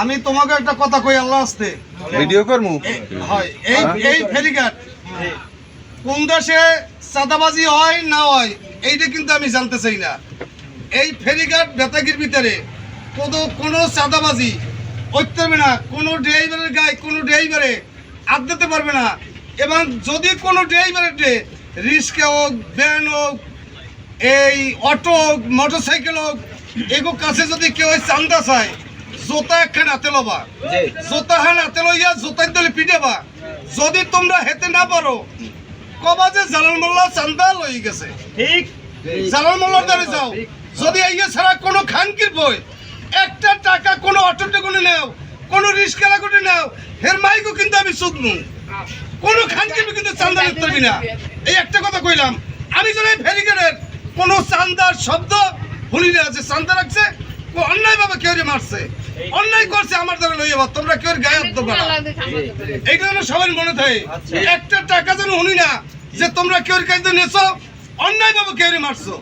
আমি তোমাকে একটা কথা কই আল্লাহ আসতে ভিডিও করমু হয় এই ফেরিঘাট কোন দেশে চাঁদাবাজি হয় না হয় এইটা কিন্তু আমি জানতে চাই না। এই ফেরিঘাট বেতাগির ভিতরে কোনো চাঁদাবাজি করতে পারবে না, কোনো ড্রাইভারের গায়ে কোনো ড্রাইভারে হাত দিতে পারবে না। এবং যদি কোনো ড্রাইভারের রিক্সা হোক, ভ্যান হোক, এই অটো হোক, মোটরসাইকেল হোক, এগো কাছে যদি কেউ চান্দা চায়, জোতা একখান হাতে লবা, জোতা হান হাতে লইয়া জোতার দলে পিটাবা। যদি তোমরা হেতে না পারো কবা যে জালাল মোল্লা চান্দা লই গেছে, ঠিক জালাল মোল্লার দ্বারে যাও। যদি এই ছাড়া কোনো খানকির বই একটা টাকা কোনো অটোতে কোনো নেও, কোনো রিক্সা করে নেও, হের মাইকও কিন্তু আমি শুকনো কোনো খানকির কিন্তু চান্দা নিতে পারবি না। এই একটা কথা কইলাম। আমি যেন এই ফেরিঘাটের কোনো চান্দার শব্দ শুনি না আছে চান্দা রাখছে, অন্যায় ভাবে কেউ মারছে, অন্যায় করছে আমার দ্বারা লইয়া তোমরা কেউ গায়ে হাত দেবা না। এইটা যেন সবাই মনে থাকে। একটা টাকা যেন শুনি না যে তোমরা কেউ কাছে নেছো, অন্যায় ভাবে কেউ মারছো।